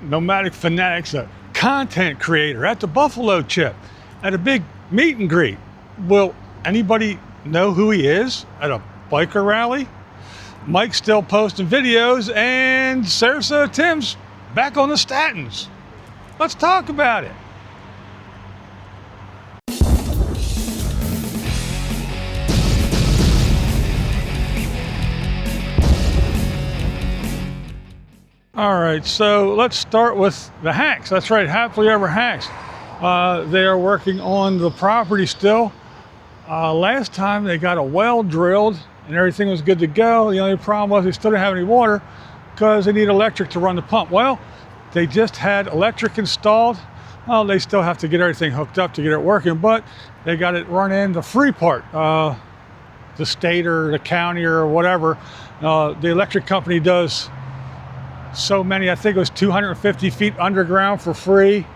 Nomadic Fanatic's a content creator at the Buffalo Chip at a big meet and greet. Will anybody know who he is at a biker rally? Mike's still posting videos, and Sarasota Tim's back on the statins. Let's talk about it. All right, so let's start with the hacks. That's right, Happily Ever Hacks. They are working on the property still. Last time they got a well drilled and everything was good to go. The only problem was they still didn't have any water because they need electric to run the pump. Well, they just had electric installed. Well, they still have to get everything hooked up to get it working, but they got it run in the free part. The state or the county or whatever, the electric company does so many, I think it was 250 feet underground for free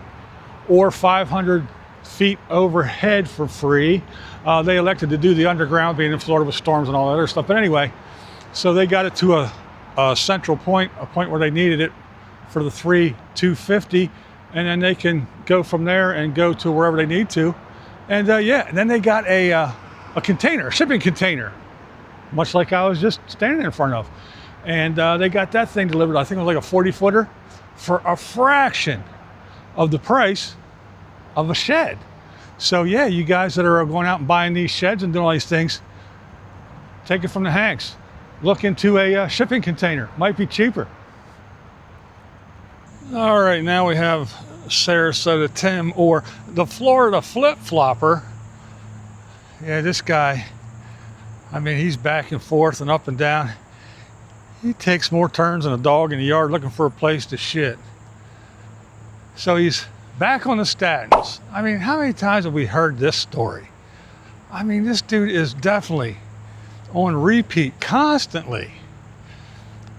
or 500 feet overhead for free. They elected to do the underground, being in Florida with storms and all that other stuff. But anyway, so they got it to a central point, a point where they needed it for the 250, and then they can go from there and go to wherever they need to. And yeah, and then they got a container, a shipping container, much like I was just standing in front of. And they got that thing delivered, I think it was like a 40-footer, for a fraction of the price of a shed. So yeah, you guys that are going out and buying these sheds and doing all these things, take it from the Hanks. Look into a shipping container, might be cheaper. All right, now we have Sarasota Tim, or the Florida flip-flopper. Yeah, this guy, I mean, he's back and forth and up and down. He takes more turns than a dog in the yard looking for a place to shit. So he's back on the statins. I mean, how many times have we heard this story? I mean, this dude is definitely on repeat constantly.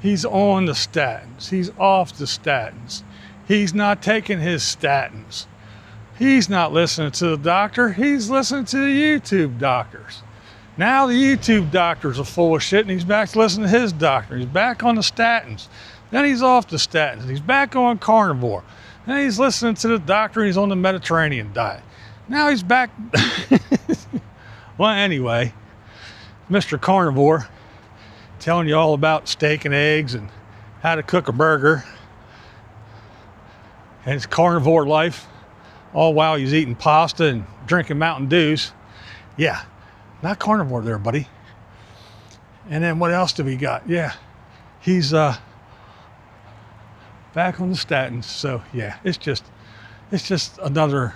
He's on the statins. He's off the statins. He's not taking his statins. He's not listening to the doctor. He's listening to the YouTube doctors. Now the YouTube doctors are full of shit, and he's back to listening to his doctor. He's back on the statins. Then he's off the statins. He's back on carnivore. Then he's listening to the doctor, and he's on the Mediterranean diet. Now he's back. Well, anyway, Mr. Carnivore telling you all about steak and eggs and how to cook a burger and his carnivore life, all while he's eating pasta and drinking Mountain Dews. Yeah. Not carnivore there, buddy. And then what else do we got? Yeah, he's back on the statins. So yeah, it's just another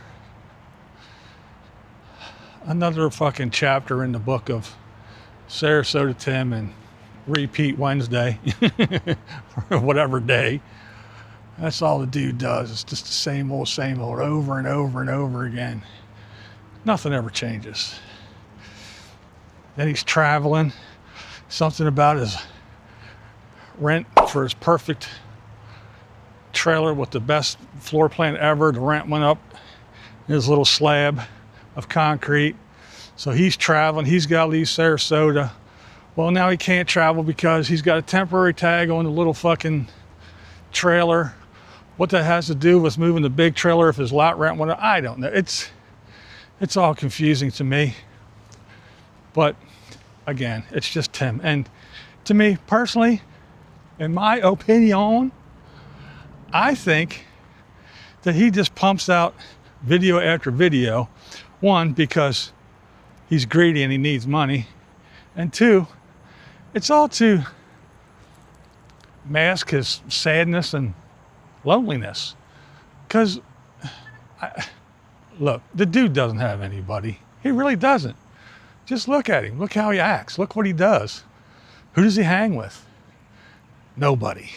fucking chapter in the book of Sarasota Tim and Repeat Wednesday, or whatever day. That's all the dude does. It's just the same old over and over and over again. Nothing ever changes. Then he's traveling, something about his rent for his perfect trailer with the best floor plan ever. The rent went up in his little slab of concrete. So he's traveling, he's got to leave Sarasota. Well, now he can't travel because he's got a temporary tag on the little fucking trailer. What that has to do with moving the big trailer if his lot rent went up, I don't know. It's all confusing to me. But again, it's just Tim. And to me personally, in my opinion, I think that he just pumps out video after video. One, because he's greedy and he needs money. And two, it's all to mask his sadness and loneliness. Because, look, the dude doesn't have anybody. He really doesn't. Just look at him. Look how he acts. Look what he does. Who does he hang with? Nobody.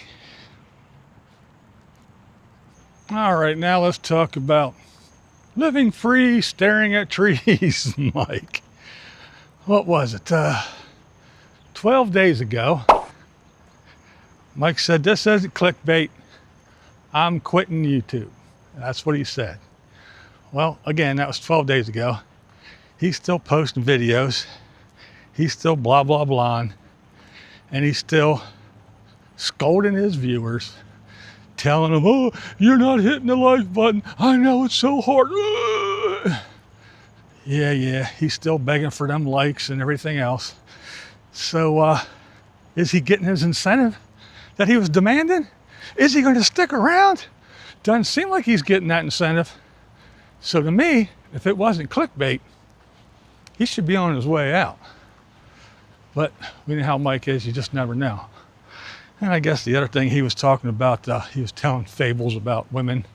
All right, now let's talk about living free, staring at trees, Mike. What was it? 12 days ago, Mike said, "This isn't clickbait. I'm quitting YouTube." That's what he said. Well, again, that was 12 days ago. He's still posting videos. He's still blah, blah, blah. And he's still scolding his viewers, telling him, oh, you're not hitting the like button. I know it's so hard. Yeah, he's still begging for them likes and everything else. So is he getting his incentive that he was demanding? Is he going to stick around? Doesn't seem like he's getting that incentive. So to me, if it wasn't clickbait, he should be on his way out. But we know how Mike is, you just never know. And I guess the other thing he was talking about, he was telling fables about women.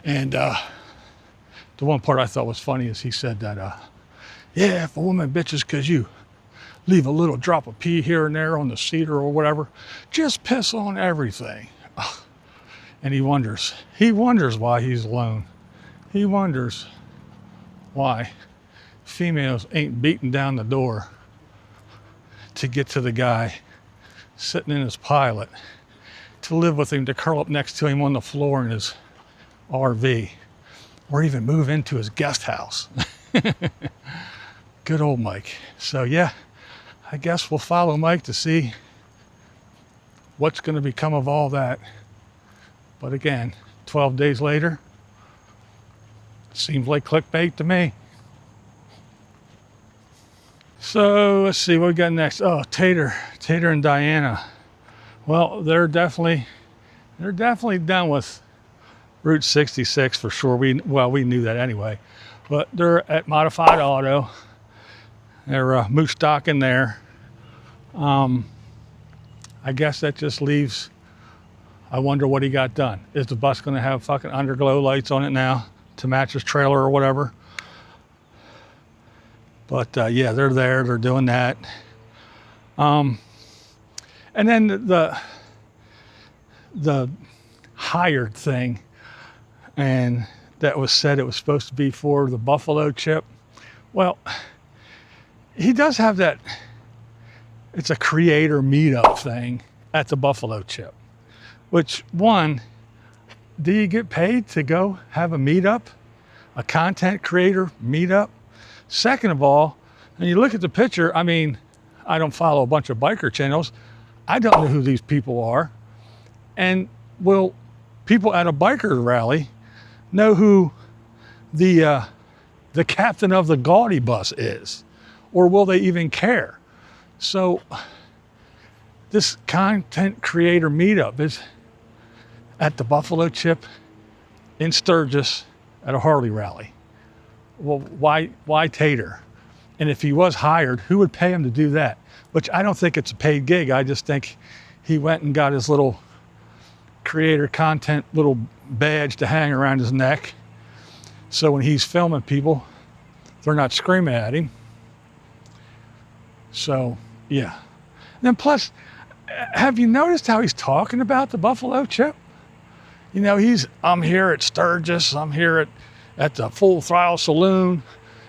And the one part I thought was funny is he said that, yeah, if a woman bitches because you leave a little drop of pee here and there on the cedar or whatever, just piss on everything. Ugh. And he wonders why he's alone. He wonders why females ain't beating down the door to get to the guy sitting in his Pilot, to live with him, to curl up next to him on the floor in his RV, or even move into his guest house. Good old Mike. So yeah, I guess we'll follow Mike to see what's going to become of all that. But again, 12 days later, seems like clickbait to me. So let's see what we got next. Oh, Tater and Diana. Well, they're definitely done with Route 66 for sure. We knew that anyway. But they're at Modified Auto. They're moose stocking there. I guess that just leaves, I wonder what he got done. Is the bus going to have fucking underglow lights on it now to match his trailer or whatever? But yeah, they're there. They're doing that. And then the hired thing, and that was said it was supposed to be for the buffalo chip. Well, he does have that. It's a creator meetup thing at the buffalo chip. Which, one, do you get paid to go have a meetup? A content creator meetup? Second of all, when you look at the picture, I mean, I don't follow a bunch of biker channels. I don't know who these people are. And will people at a biker rally know who the captain of the Gaudy bus is? Or will they even care? So this content creator meetup is at the Buffalo Chip in Sturgis at a Harley rally. Well, why Tater? And if he was hired, who would pay him to do that? Which I don't think it's a paid gig. I just think he went and got his little creator content little badge to hang around his neck. So when he's filming people, they're not screaming at him. So, yeah. And then plus, have you noticed how he's talking about the Buffalo Chip? You know, I'm here at Sturgis, I'm here at the Full Throttle Saloon,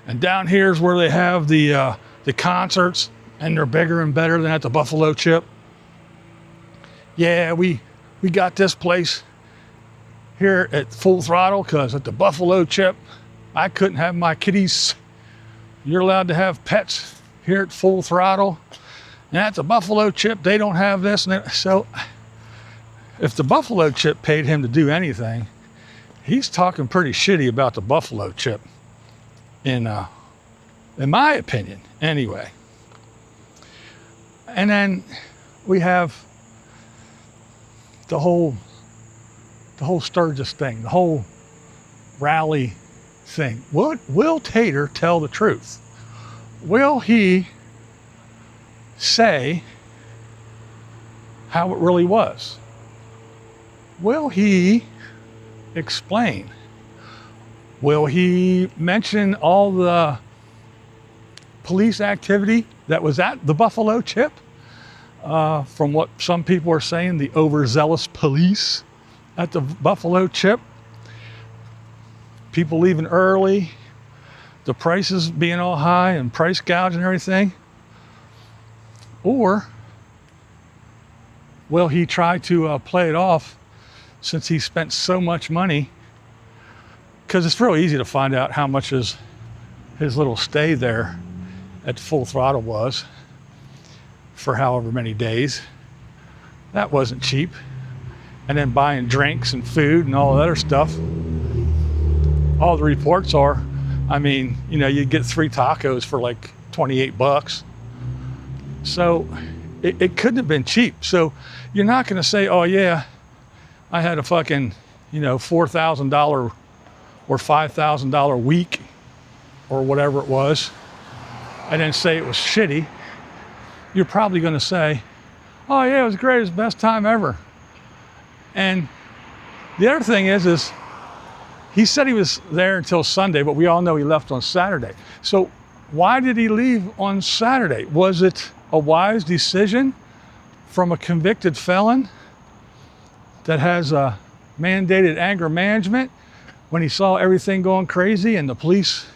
and down here's where they have the concerts, and they're bigger and better than at the Buffalo Chip. Yeah, we got this place here at Full Throttle, because at the Buffalo Chip, I couldn't have my kitties. You're allowed to have pets here at Full Throttle. And at the Buffalo Chip, they don't have this. And that. So if the Buffalo Chip paid him to do anything, he's talking pretty shitty about the Buffalo Chip, in my opinion, anyway. And then we have the whole Sturgis thing, the whole rally thing. Will Tater tell the truth? Will he say how it really was? Will he explain? Will he mention all the police activity that was at the Buffalo Chip? From what some people are saying, the overzealous police at the Buffalo Chip. People leaving early, the prices being all high and price gouge and everything. Or will he try to play it off, since he spent so much money? Because it's real easy to find out how much his little stay there at Full Throttle was for however many days. That wasn't cheap. and then buying drinks and food and all that other stuff. All the reports are, I mean, you know, you get 3 tacos for like 28 bucks. So it couldn't have been cheap. So you're not going to say, oh yeah, I had a fucking, you know, $4,000 or $5,000 week or whatever it was, and then say it was shitty. You're probably going to say, oh yeah, it was great, it was the best time ever. And the other thing is he said he was there until Sunday, but we all know he left on Saturday. So why did he leave on Saturday? Was it a wise decision from a convicted felon that has a mandated anger management when he saw everything going crazy and the police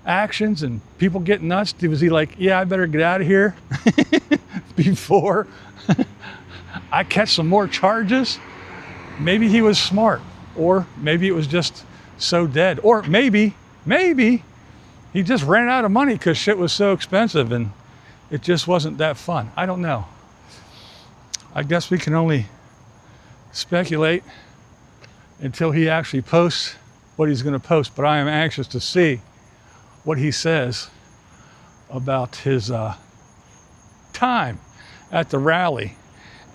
actions and people getting nuts? Was he like, yeah, I better get out of here before I catch some more charges? Maybe he was smart, or maybe it was just so dead, or maybe he just ran out of money because shit was so expensive and it just wasn't that fun. I don't know. I guess we can only speculate until he actually posts what he's going to post, but I am anxious to see what he says about his time at the rally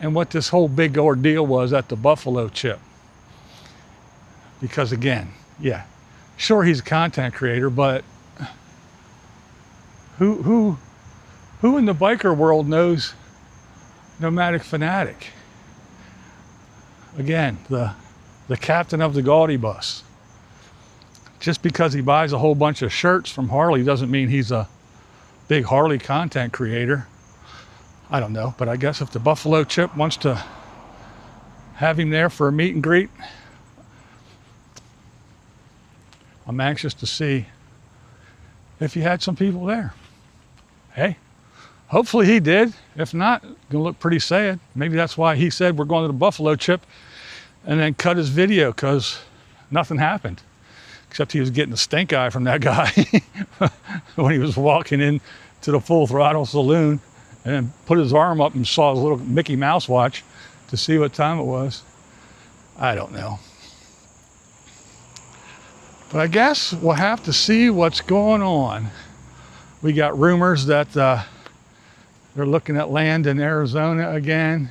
and what this whole big ordeal was at the Buffalo Chip. Because again, yeah, sure, he's a content creator, but who in the biker world knows Nomadic Fanatic? Again, the captain of the Gaudy bus. Just because he buys a whole bunch of shirts from Harley doesn't mean he's a big Harley content creator. I don't know, but I guess if the Buffalo Chip wants to have him there for a meet and greet, I'm anxious to see if he had some people there. Hey, hopefully he did. If not, gonna look pretty sad. Maybe that's why he said we're going to the Buffalo Chip and then cut his video, because nothing happened. Except he was getting a stink eye from that guy when he was walking in to the Full Throttle Saloon and then put his arm up and saw his little Mickey Mouse watch to see what time it was. I don't know. But I guess we'll have to see what's going on. We got rumors that they're looking at land in Arizona again.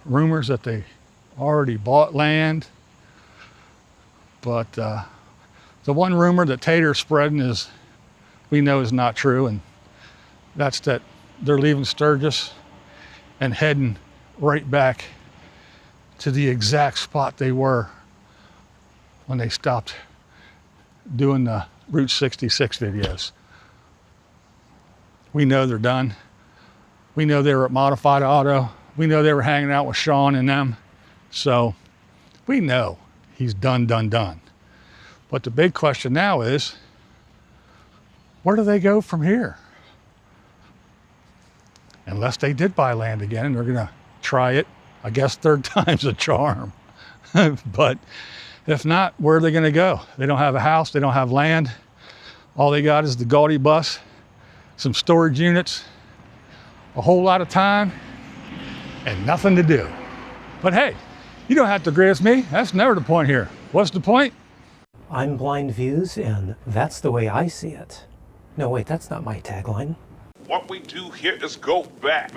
Rumors that they already bought land. But the one rumor that Tater's spreading is, we know is not true, and that's that they're leaving Sturgis and heading right back to the exact spot they were when they stopped doing the Route 66 videos. We know they're done. We know they were at Modified Auto. We know they were hanging out with Sean and them. So we know he's done. But the big question now is, where do they go from here? Unless they did buy land again and they're gonna try it, I guess third time's a charm. But if not, where are they gonna go? They don't have a house, they don't have land. All they got is the Gaudy bus, some storage units, a whole lot of time, and nothing to do. But hey, you don't have to agree with me. That's never the point here. What's the point? I'm BlindViews, and that's the way I see it. No, wait, that's not my tagline. What we do here is go back.